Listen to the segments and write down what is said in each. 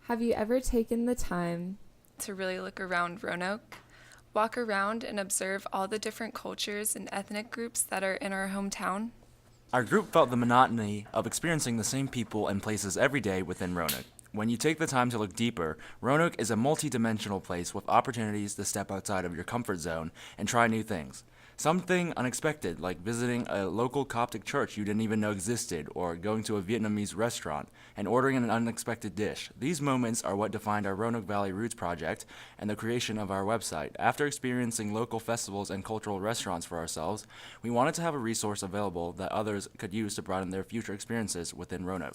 Have you ever taken the time to really look around Roanoke? Walk around and observe all the different cultures and ethnic groups that are in our hometown? Our group felt the monotony of experiencing the same people and places every day within Roanoke. When you take the time to look deeper, Roanoke is a multi-dimensional place with opportunities to step outside of your comfort zone and try new things. Something unexpected, like visiting a local Coptic church you didn't even know existed, or going to a Vietnamese restaurant and ordering an unexpected dish. These moments are what defined our Roanoke Valley Roots project and the creation of our website. After experiencing local festivals and cultural restaurants for ourselves, we wanted to have a resource available that others could use to broaden their future experiences within Roanoke.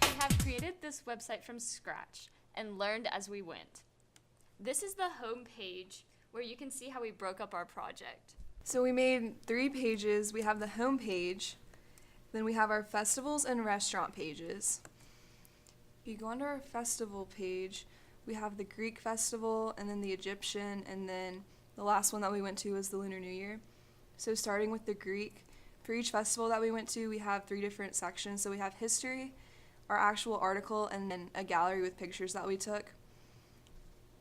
We have created this website from scratch and learned as we went. This is the home page where you can see how we broke up our project. So we made 3 pages. We have the home page, then we have our festivals and restaurant pages. If you go under our festival page, we have the Greek festival and then the Egyptian, and then the last one that we went to was the Lunar New Year. So starting with the Greek, for each festival that we went to, we have 3 different sections. So we have history, our actual article, and then a gallery with pictures that we took.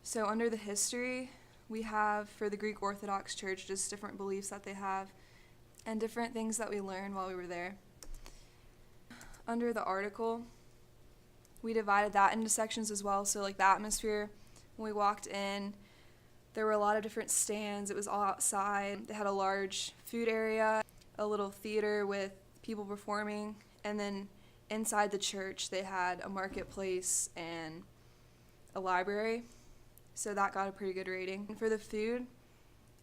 So under the history, we have, for the Greek Orthodox Church, just different beliefs that they have and different things that we learned while we were there. Under the article, we divided that into sections as well. So like the atmosphere, when we walked in, there were a lot of different stands. It was all outside. They had a large food area, a little theater with people performing, and then inside the church they had a marketplace and a library. So that got a pretty good rating. And for the food,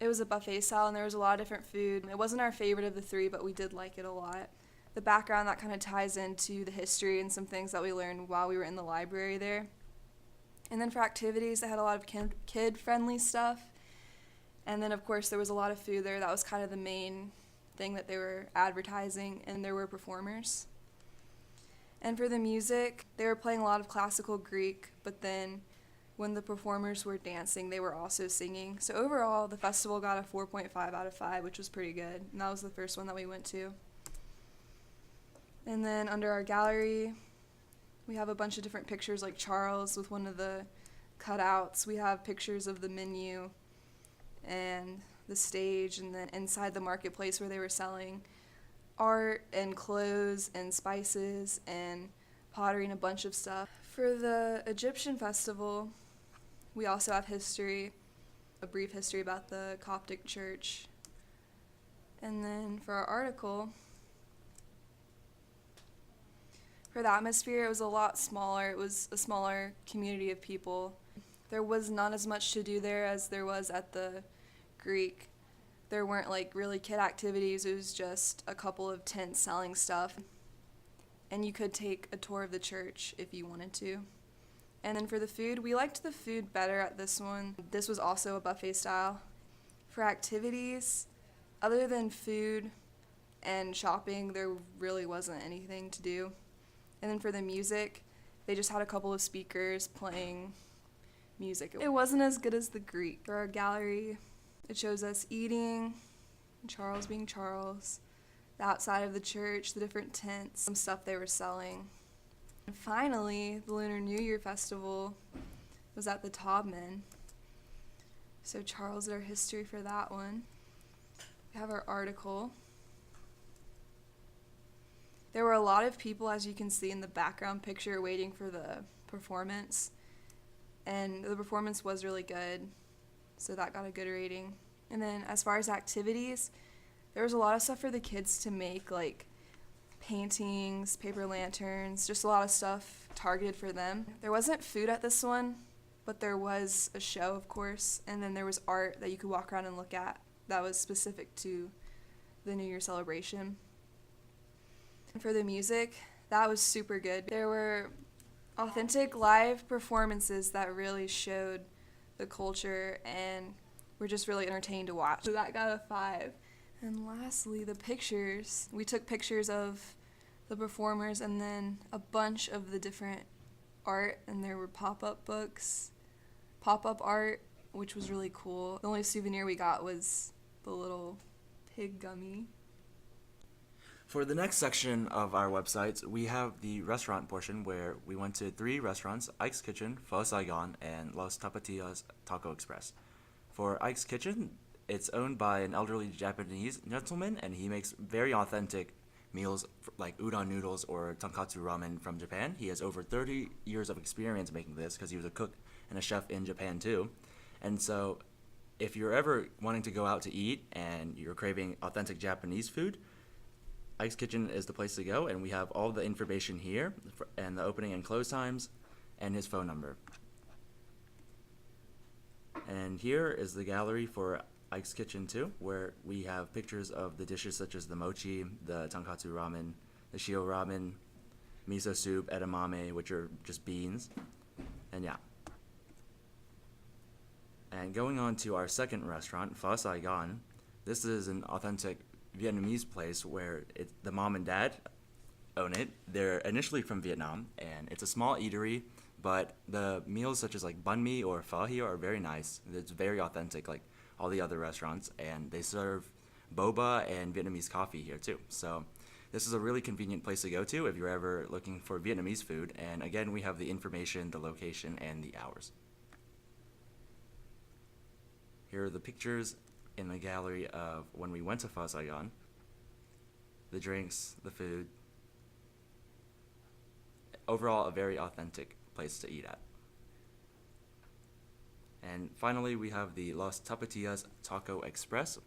it was a buffet style and there was a lot of different food. It wasn't our favorite of the 3, but we did like it a lot. The background, that kind of ties into the history and some things that we learned while we were in the library there. And then for activities, they had a lot of kid-friendly stuff. And then, of course, there was a lot of food there. That was kind of the main thing that they were advertising, and there were performers. And for the music, they were playing a lot of classical Greek, but then when the performers were dancing, they were also singing. So overall, the festival got a 4.5 out of 5, which was pretty good. And that was the first one that we went to. And then under our gallery, we have a bunch of different pictures, like Charles with one of the cutouts. We have pictures of the menu and the stage, and then inside the marketplace where they were selling art and clothes and spices and pottery and a bunch of stuff. For the Egyptian festival, we also have history, a brief history about the Coptic church. And then for our article, for the atmosphere, it was a lot smaller. It was a smaller community of people. There was not as much to do there as there was at the Greek. There weren't like really kid activities. It was just a couple of tents selling stuff. And you could take a tour of the church if you wanted to. And then for the food, we liked the food better at this one. This was also a buffet style. For activities, other than food and shopping, there really wasn't anything to do. And then for the music, they just had a couple of speakers playing music. It wasn't as good as the Greek. For our gallery, it shows us eating, Charles being Charles, the outside of the church, the different tents, some stuff they were selling. And finally, the Lunar New Year festival was at the Taubman. So Charles did our history for that one. We have our article. There were a lot of people, as you can see in the background picture, waiting for the performance. And the performance was really good, so that got a good rating. And then as far as activities, there was a lot of stuff for the kids to make, like paintings, paper lanterns, just a lot of stuff targeted for them. There wasn't food at this one, but there was a show, of course, and then there was art that you could walk around and look at that was specific to the New Year celebration. And for the music, that was super good. There were authentic live performances that really showed the culture and were just really entertaining to watch. So that got a 5. And lastly, the pictures. We took pictures of the performers and then a bunch of the different art, and there were pop-up books, pop-up art, which was really cool. The only souvenir we got was the little pig gummy. For the next section of our website, we have the restaurant portion where we went to 3 restaurants: Ike's Kitchen, Pho Saigon, and Los Tapatillas Taco Express. For Ike's Kitchen, it's owned by an elderly Japanese gentleman, and he makes very authentic meals like udon noodles or tonkatsu ramen from Japan. He has over 30 years of experience making this because he was a cook and a chef in Japan too. And so if you're ever wanting to go out to eat and you're craving authentic Japanese food, Ike's Kitchen is the place to go, and we have all the information here and the opening and close times and his phone number. And here is the gallery for Ike's Kitchen too, where we have pictures of the dishes such as the mochi, the tonkatsu ramen, the shio ramen, miso soup, edamame, which are just beans, and yeah. And going on to our second restaurant, Pho Saigon, this is an authentic Vietnamese place where the mom and dad own it. They're initially from Vietnam, and it's a small eatery, but the meals such as like banh mi or pho here are very nice. It's very authentic, like all the other restaurants, and they serve boba and Vietnamese coffee here too. So this is a really convenient place to go to if you're ever looking for Vietnamese food. And again, we have the information, the location, and the hours. Here are the pictures in the gallery of when we went to Pho Saigon, the drinks, the food. Overall, a very authentic place to eat at. And finally, we have the Los Tapatillas Taco Express.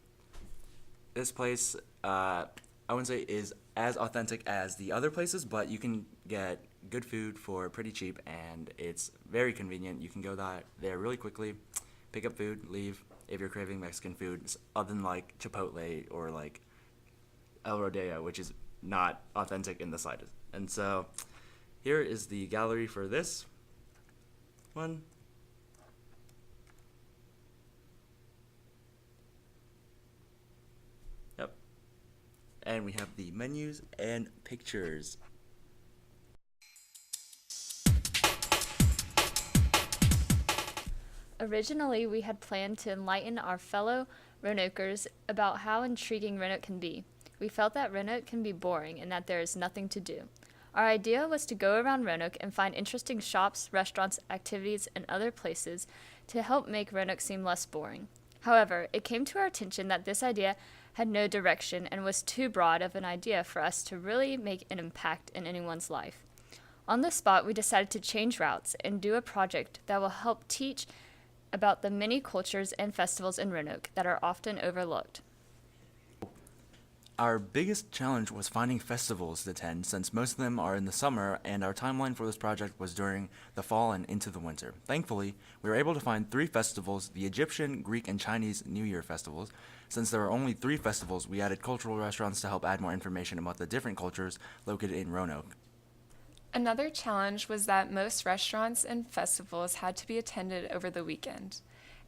This place, I wouldn't say is as authentic as the other places, but you can get good food for pretty cheap, and it's very convenient. You can go there really quickly, pick up food, leave. If you're craving Mexican food, other than like Chipotle or like El Rodeo, which is not authentic in the slightest. And so here is the gallery for this one. Yep. And we have the menus and pictures. Originally, we had planned to enlighten our fellow Roanokeers about how intriguing Roanoke can be. We felt that Roanoke can be boring and that there is nothing to do. Our idea was to go around Roanoke and find interesting shops, restaurants, activities, and other places to help make Roanoke seem less boring. However, it came to our attention that this idea had no direction and was too broad of an idea for us to really make an impact in anyone's life. On the spot, we decided to change routes and do a project that will help teach about the many cultures and festivals in Roanoke that are often overlooked. Our biggest challenge was finding festivals to attend, since most of them are in the summer, and our timeline for this project was during the fall and into the winter. Thankfully, we were able to find 3 festivals: the Egyptian, Greek, and Chinese New Year festivals. Since there were only 3 festivals, we added cultural restaurants to help add more information about the different cultures located in Roanoke. Another challenge was that most restaurants and festivals had to be attended over the weekend.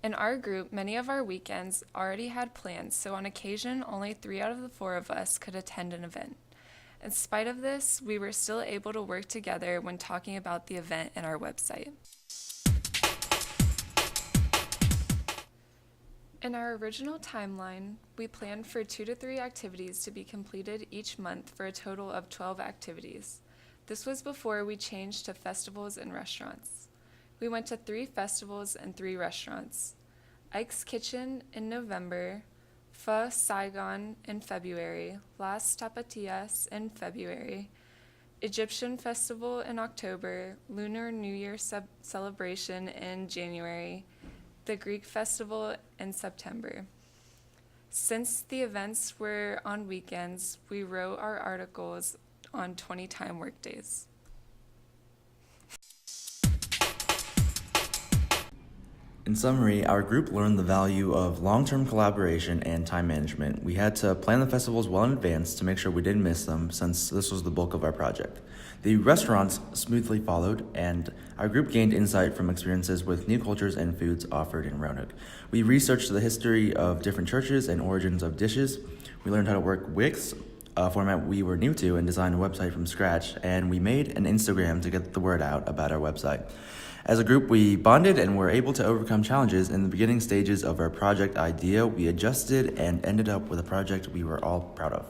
In our group, many of our weekends already had plans, so on occasion, only 3 out of the 4 of us could attend an event. In spite of this, we were still able to work together when talking about the event in our website. In our original timeline, we planned for 2 to 3 activities to be completed each month for a total of 12 activities. This was before we changed to festivals and restaurants. We went to 3 festivals and 3 restaurants: Ike's Kitchen in November, Pho Saigon in February, Las Tapatillas in February, Egyptian Festival in October, Lunar New Year celebration in January, the Greek Festival in September. Since the events were on weekends, we wrote our articles on 20-time workdays. In summary, our group learned the value of long-term collaboration and time management. We had to plan the festivals well in advance to make sure we didn't miss them, since this was the bulk of our project. The restaurants smoothly followed, and our group gained insight from experiences with new cultures and foods offered in Roanoke. We researched the history of different churches and origins of dishes. We learned how to work Wix, a format we were new to, and designed a website from scratch, and we made an Instagram to get the word out about our website. As a group, we bonded and were able to overcome challenges. In the beginning stages of our project idea, we adjusted and ended up with a project we were all proud of.